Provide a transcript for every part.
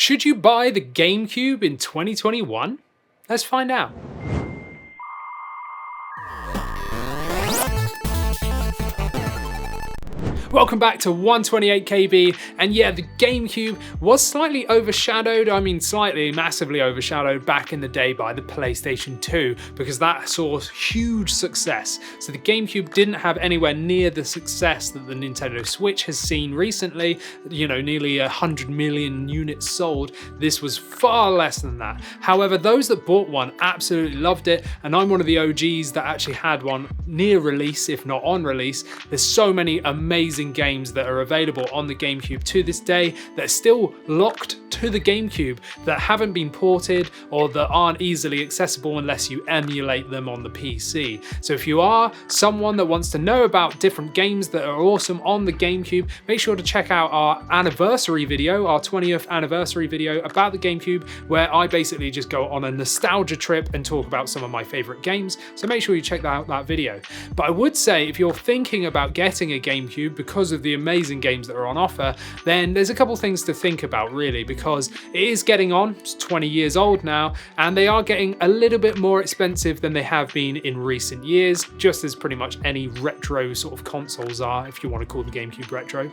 Should you buy the GameCube in 2021? Let's find out. Welcome back to 128KB, and yeah, the GameCube was slightly overshadowed, massively overshadowed back in the day by the PlayStation 2, because that saw huge success. So the GameCube didn't have anywhere near the success that the Nintendo Switch has seen recently, nearly 100 million units sold. This was far less than that. However, those that bought one absolutely loved it, and I'm one of the OGs that actually had one near release, if not on release. There's so many amazing games that are available on the GameCube to this day that are still locked to the GameCube, that haven't been ported or that aren't easily accessible unless you emulate them on the PC. So if you are someone that wants to know about different games that are awesome on the GameCube, make sure to check out our anniversary video, our 20th anniversary video about the GameCube, where I basically just go on a nostalgia trip and talk about some of my favorite games. So make sure you check out that video. But I would say if you're thinking about getting a GameCube because of the amazing games that are on offer, then there's a couple things to think about really, because it is getting on, it's 20 years old now, and they are getting a little bit more expensive than they have been in recent years, just as pretty much any retro sort of consoles are, if you want to call the GameCube retro.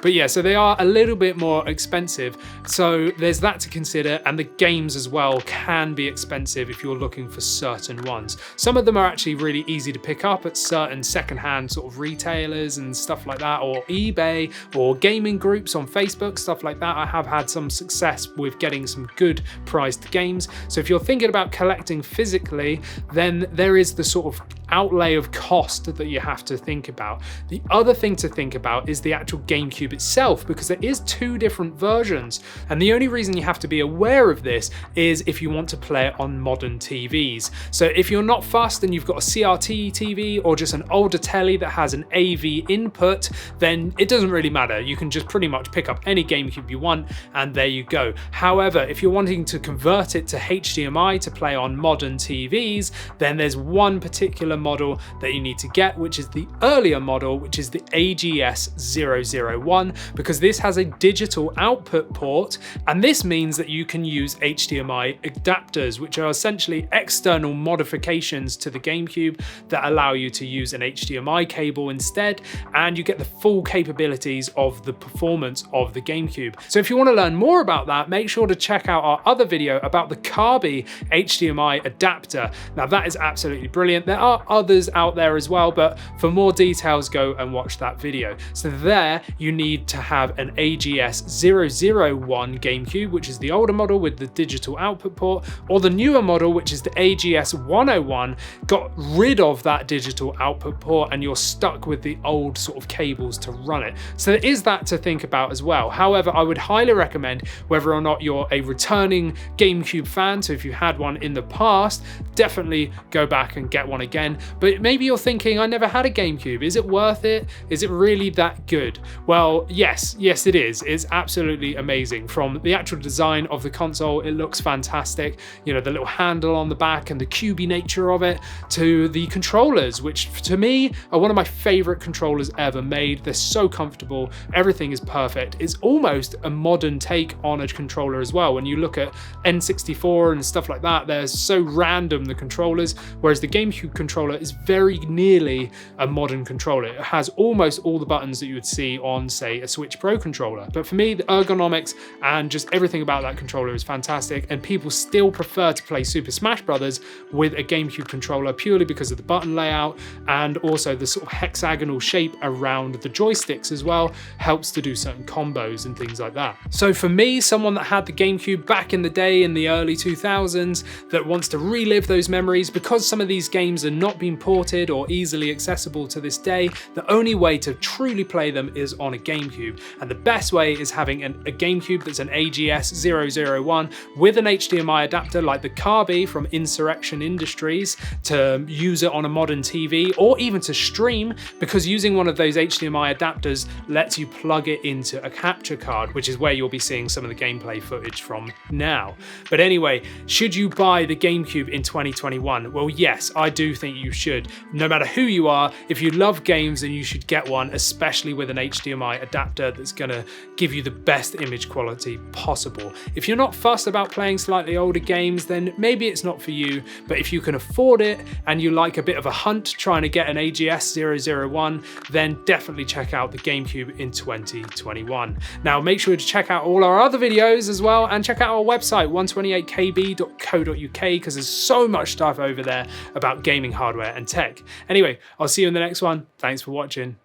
But yeah, so they are a little bit more expensive, so there's that to consider, and the games as well can be expensive if you're looking for certain ones. Some of them are actually really easy to pick up at certain secondhand sort of retailers and stuff like that, or eBay, or gaming groups on Facebook, stuff like that. I have had some success with getting some good priced games. So if you're thinking about collecting physically, then there is the sort of outlay of cost that you have to think about. The other thing to think about is the actual GameCube itself, because there is two different versions, and the only reason you have to be aware of this is if you want to play it on modern TVs. So if you're not fussed and you've got a CRT TV or just an older telly that has an AV input, then it doesn't really matter. You can just pretty much pick up any GameCube you want and there you go. However, if you're wanting to convert it to HDMI to play on modern TVs, then there's one particular model that you need to get, which is the earlier model, which is the AGS001, because this has a digital output port, and this means that you can use HDMI adapters, which are essentially external modifications to the GameCube that allow you to use an HDMI cable instead, and you get the full capabilities of the performance of the GameCube. So if you want to learn more about that, make sure to check out our other video about the Kabi HDMI adapter. Now that is absolutely brilliant. There are others out there as well, but for more details, go and watch that video. So there you need to have an AGS001 GameCube, which is the older model with the digital output port, or the newer model, which is the AGS101, got rid of that digital output port and you're stuck with the old sort of cables to run it. So there is that to think about as well. However, I would highly recommend, whether or not you're a returning GameCube fan, so if you had one in the past, definitely go back and get one again. But maybe you're thinking, I never had a GameCube. Is it worth it? Is it really that good? Well, yes it is. It's absolutely amazing. From the actual design of the console, it looks fantastic. The little handle on the back and the cubey nature of it, to the controllers, which to me are one of my favorite controllers ever made. They're so comfortable. Everything is perfect. It's almost a modern take on a controller as well. When you look at N64 and stuff like that, they're so random, the controllers, whereas the GameCube controller is very nearly a modern controller. It has almost all the buttons that you would see on, say, a Switch Pro controller. But for me, the ergonomics and just everything about that controller is fantastic, and people still prefer to play Super Smash Brothers with a GameCube controller purely because of the button layout, and also the sort of hexagonal shape around the joysticks as well helps to do certain combos and things like that. So for me, someone that had the GameCube back in the day in the early 2000s that wants to relive those memories, because some of these games are not being ported or easily accessible to this day, the only way to truly play them is on a GameCube, and the best way is having a GameCube that's an AGS001 with an HDMI adapter like the Kabi from Insurrection Industries to use it on a modern TV, or even to stream, because using one of those HDMI adapters lets you plug it into a capture card, which is where you'll be seeing some of the gameplay footage from now. But anyway, should you buy the GameCube in 2021? Well, yes, I do think you you should. No matter who you are, if you love games, then you should get one, especially with an HDMI adapter that's gonna give you the best image quality possible. If you're not fussed about playing slightly older games, then maybe it's not for you, but if you can afford it and you like a bit of a hunt trying to get an AGS 001, then definitely check out the GameCube in 2021. Now make sure to check out all our other videos as well, and check out our website 128kb.co.uk, because there's so much stuff over there about gaming hardware and tech. Anyway, I'll see you in the next one. Thanks for watching.